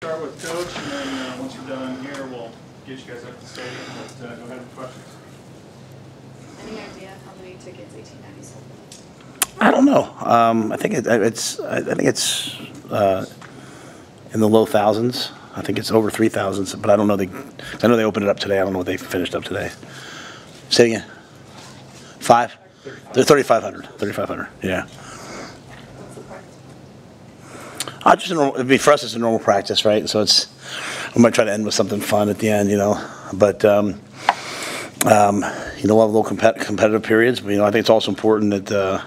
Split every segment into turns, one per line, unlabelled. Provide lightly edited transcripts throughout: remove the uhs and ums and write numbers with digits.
Start with Coach, and then once you're done here, we'll get you guys up to the stadium. But go ahead with questions.
Any idea how many tickets 1890 sold?
I don't know. I think it's in the low thousands. I think it's over 3,000, but I don't know. I know they opened it up today. I don't know what they finished up today. Say it again. 5? They're 3,500. 3,500. Yeah.
What's the price?
Just a normal, I mean, for us, it's a normal practice, right? So we might try to end with something fun at the end, you know. But we'll have little competitive periods. But, I think it's also important that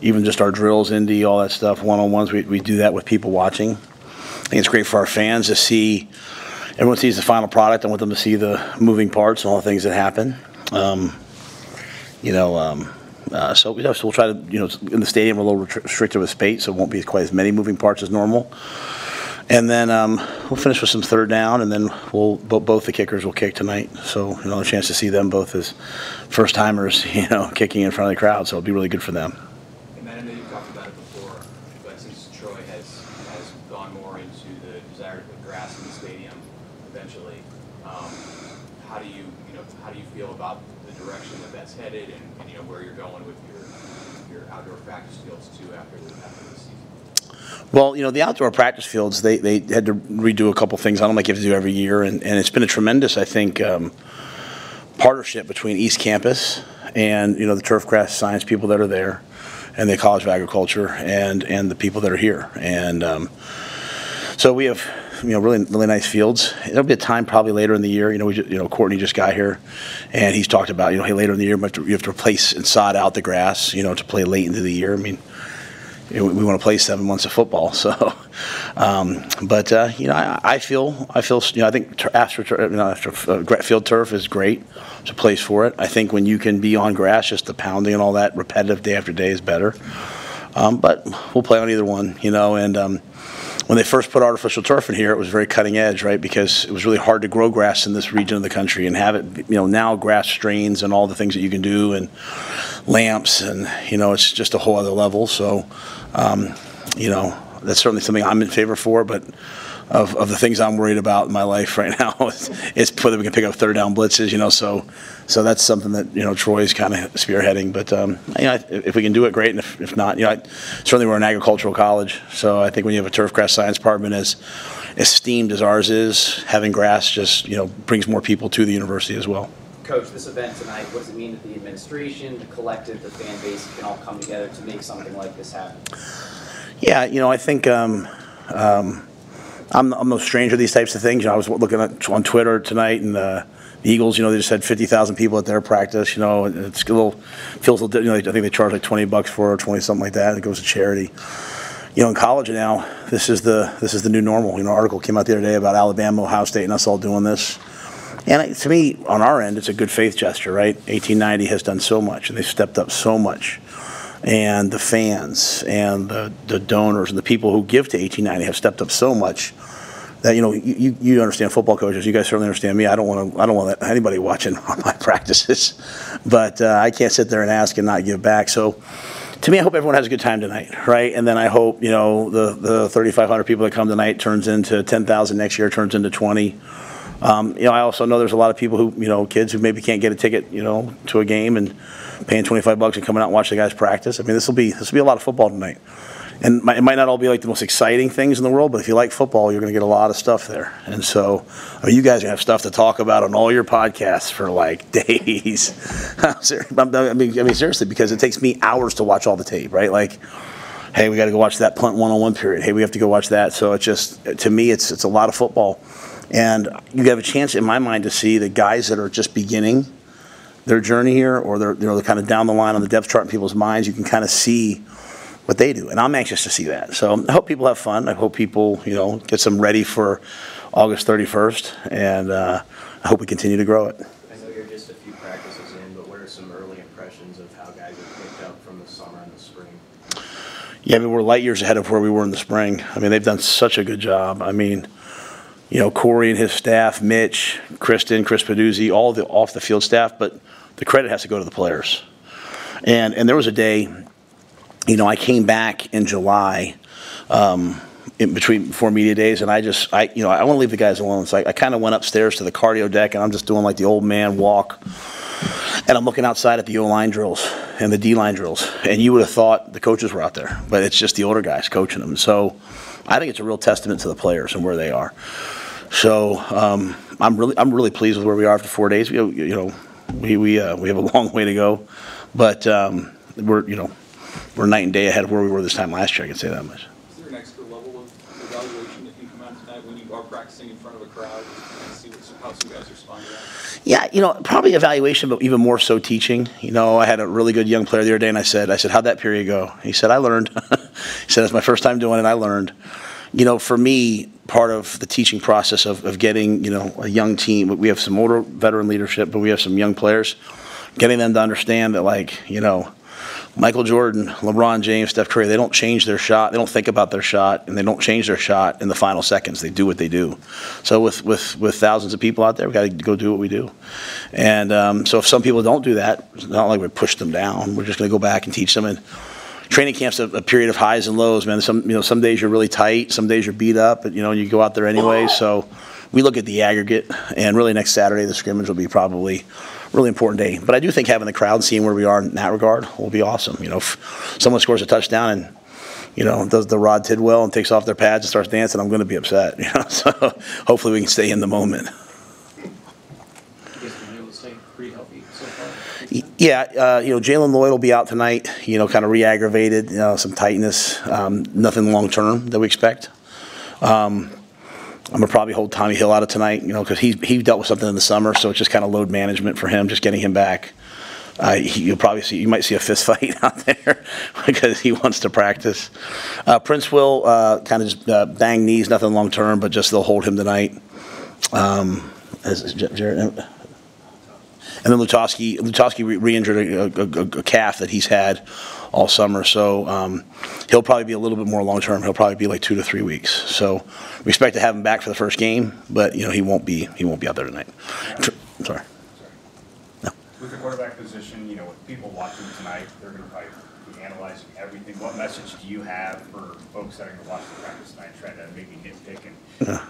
even just our drills, indie, all that stuff, one-on-ones, we do that with people watching. I think it's great for our fans to see. Everyone sees the final product. I want them to see the moving parts and all the things that happen. So we'll try to, in the stadium we're a little restricted with space, so it won't be quite as many moving parts as normal. And then we'll finish with some third down, and then both the kickers will kick tonight. So a chance to see them both as first timers, kicking in front of the crowd. So it'll be really good for them.
And I know you talked about it before, but since Troy has gone more into the desire to put grass in the stadium eventually, how do you feel about the direction that's headed, and where you're going with your outdoor practice fields too after this season?
Well, the outdoor practice fields, they had to redo a couple things. I don't like you have to do every year, and it's been a tremendous, I think, partnership between East Campus and the turfgrass science people that are there, and the College of Agriculture, and the people that are here. And so we have really nice fields. There'll be a time probably later in the year. Courtney just got here, and he's talked about hey, later in the year you have to replace and sod out the grass to play late into the year. I mean, we want to play 7 months of football. So, I feel I think field turf is great. There's a place for it. I think when you can be on grass, just the pounding and all that repetitive day after day is better. But we'll play on either one, and. When they first put artificial turf in here, it was very cutting edge, right? Because it was really hard to grow grass in this region of the country and have it, now grass strains and all the things that you can do and lamps and, it's just a whole other level. So, that's certainly something I'm in favor for, but of the things I'm worried about in my life right now is whether we can pick up third down blitzes, so that's something that, Troy's kind of spearheading. But, if we can do it, great. And if not, certainly we're an agricultural college. So I think when you have a turf grass science department as esteemed as ours is, having grass just, brings more people to the university as well.
Coach, this event tonight, what does it mean that the administration, the collective, the fan base can all come together to make something like this happen?
Yeah, I think I'm no stranger to these types of things. I was looking on Twitter tonight, and the Eagles, they just had 50,000 people at their practice. It's a little feels a little. I think they charge like $20 for it, or 20 something like that. It goes to charity. In college now, this is the new normal. An article came out the other day about Alabama, Ohio State, and us all doing this. And to me, on our end, it's a good faith gesture, right? 1890 has done so much, and they've stepped up so much. And the fans and the donors and the people who give to 1890 have stepped up so much that you understand football coaches. You guys certainly understand me. I don't want anybody watching my practices, but I can't sit there and ask and not give back. So to me, I hope everyone has a good time tonight, right? And then I hope the 3,500 people that come tonight turns into 10,000 next year, turns into 20. I also know there's a lot of people who, kids who maybe can't get a ticket, to a game and paying $25 and coming out and watching the guys practice. I mean, this will be a lot of football tonight. And it might not all be like the most exciting things in the world, but if you like football, you're going to get a lot of stuff there. And so you guys are going to have stuff to talk about on all your podcasts for like days. I mean, seriously, because it takes me hours to watch all the tape, right? Like, hey, we got to go watch that punt one-on-one period. Hey, we have to go watch that. So it's just, to me, it's a lot of football. And you have a chance, in my mind, to see the guys that are just beginning their journey here, or they're kind of down the line on the depth chart in people's minds. You can kind of see what they do, and I'm anxious to see that. So I hope people have fun. I hope people, get some ready for August 31st, and I hope we continue to grow it.
I know you're just a few practices in, but what are some early impressions of how guys have picked up from the summer and the spring?
Yeah, I mean, we're light years ahead of where we were in the spring. I mean, they've done such a good job. I mean, Corey and his staff, Mitch, Chris Peduzzi, all the off-the-field staff, but the credit has to go to the players. And there was a day, I came back in July, before media days, and I want to leave the guys alone. So I kind of went upstairs to the cardio deck, and I'm just doing like the old man walk, and I'm looking outside at the O-line drills and the D-line drills, and you would have thought the coaches were out there, but it's just the older guys coaching them. So I think it's a real testament to the players and where they are. So I'm really pleased with where we are after 4 days. We have a long way to go, but we're night and day ahead of where we were this time last year. I can say that much.
Is there an extra level of evaluation that can come out tonight when you are practicing in front of a crowd and see how some guys respond to that?
Yeah, probably evaluation, but even more so teaching. I had a really good young player the other day, and I said, how'd that period go? He said, I learned. He said, it's my first time doing it, I learned. For me, part of the teaching process of getting, a young team, we have some older veteran leadership, but we have some young players, getting them to understand that, Michael Jordan, LeBron James, Steph Curry, they don't change their shot. They don't think about their shot, and they don't change their shot in the final seconds. They do what they do. So with thousands of people out there, we've got to go do what we do. And so if some people don't do that, it's not like we push them down. We're just going to go back and teach them. And training camp's a period of highs and lows, man. Some days you're really tight. Some days you're beat up, but, you go out there anyway. So we look at the aggregate, and really next Saturday the scrimmage will be probably really important day. But I do think having the crowd and seeing where we are in that regard will be awesome. If someone scores a touchdown and, does the Rod Tidwell and takes off their pads and starts dancing, I'm going to be upset. So hopefully we can stay in the moment.
You guys been able to stay pretty healthy so far?
Yeah, Jalen Lloyd will be out tonight, kind of re-aggravated, some tightness, nothing long-term that we expect. I'm going to probably hold Tommy Hill out of tonight, because he dealt with something in the summer, so it's just kind of load management for him, just getting him back. You might see a fist fight out there because he wants to practice. Prince will kind of just bang knees, nothing long term, but just they'll hold him tonight. As Jared, and then Lutoski re-injured a calf that he's had all summer, so he'll probably be a little bit more long term. He'll probably be like 2 to 3 weeks. So we expect to have him back for the first game, but he won't be out there tonight. I'm sorry.
With the quarterback position, with people watching tonight, they're going to probably be analyzing everything. What message do you have for folks that are going to watch the practice tonight, trying to maybe nitpick and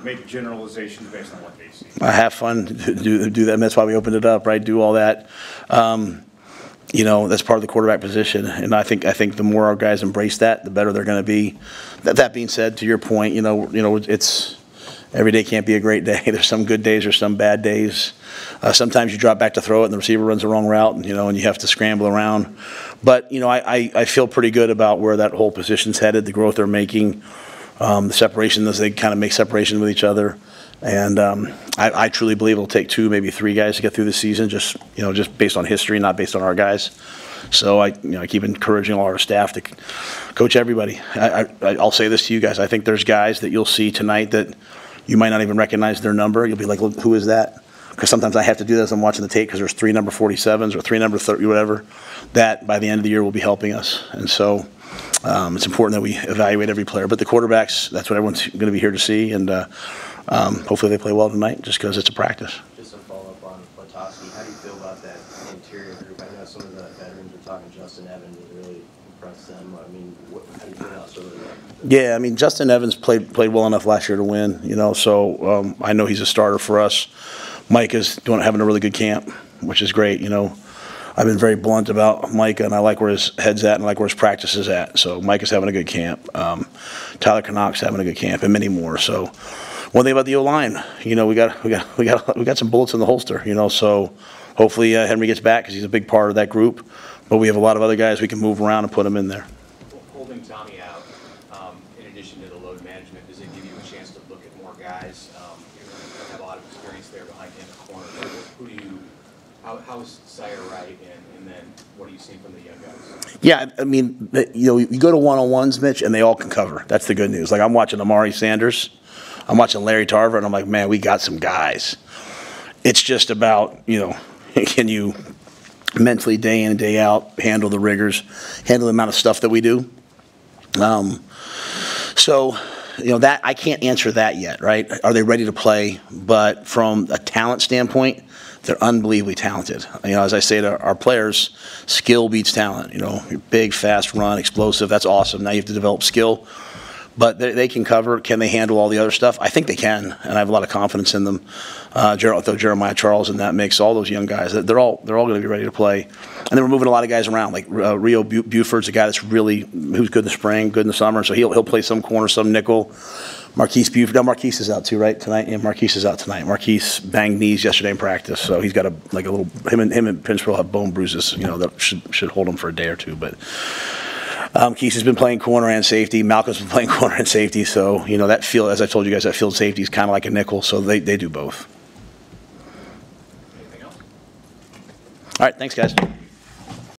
make generalizations based on what they see?
I have fun, do that. And that's why we opened it up, right? Do all that. That's part of the quarterback position, and I think the more our guys embrace that, the better they're going to be. That being said, to your point, it's every day can't be a great day. There's some good days, there's some bad days. Sometimes you drop back to throw it, and the receiver runs the wrong route, and you have to scramble around. But I feel pretty good about where that whole position's headed, the growth they're making, the separation as they kind of make separation with each other. And I truly believe it'll take 2, maybe 3 guys to get through the season, just based on history, not based on our guys. So I keep encouraging all our staff to coach everybody. I'll say this to you guys: I think there's guys that you'll see tonight that you might not even recognize their number. You'll be like, who is that? Because sometimes I have to do that as I'm watching the tape, because there's 3 number 47s or 3 number 30, whatever. That by the end of the year will be helping us, and so. It's important that we evaluate every player. But the quarterbacks, that's what everyone's going to be here to see, and hopefully they play well tonight just because it's a practice.
Just a follow-up on Latowski. How do you feel about that interior group? I know some of the veterans are talking Justin Evans has really impressed them. I mean, how do you feel about sort of that?
Yeah, Justin Evans played well enough last year to win, so I know he's a starter for us. Mike is having a really good camp, which is great, I've been very blunt about Micah, and I like where his head's at, and I like where his practice is at. So Micah's having a good camp. Tyler Knox having a good camp, and many more. So one thing about the O-line, we got some bullets in the holster. So hopefully Henry gets back, because he's a big part of that group. But we have a lot of other guys we can move around and put them in there.
Holding Tommy out, in addition to the load management, does it give you a chance to look at more guys? You have a lot of experience there behind him in the corner. How is Sire right, and then what are you seeing from the young guys?
Yeah, you go to one-on-ones, Mitch, and they all can cover. That's the good news. Like, I'm watching Amari Sanders, I'm watching Larry Tarver, and I'm like, man, we got some guys. It's just about, can you mentally day in and day out handle the rigors, handle the amount of stuff that we do. So that I can't answer that yet, right? Are they ready to play? But from a talent standpoint, they're unbelievably talented. As I say to our players, skill beats talent. You're big, fast, run, explosive. That's awesome. Now you have to develop skill. but they can cover. Can they handle all the other stuff? I think they can, and I have a lot of confidence in them. Throw Jeremiah Charles in that mix, all those young guys, they're all going to be ready to play. And then we're moving a lot of guys around, like Rhule Buford's a guy who's good in the spring, good in the summer, so he'll play some corner, some nickel. Marquise Buford. No, Marquise is out too, right, tonight? Yeah, Marquise is out tonight. Marquise banged knees yesterday in practice, so he's got a little. Him and Prince will have bone bruises. That should hold him for a day or two. But Keith has been playing corner and safety. Malcolm's been playing corner and safety. So that field, as I told you guys, that field safety is kind of like a nickel. So they do both.
Anything else?
All right, thanks, guys.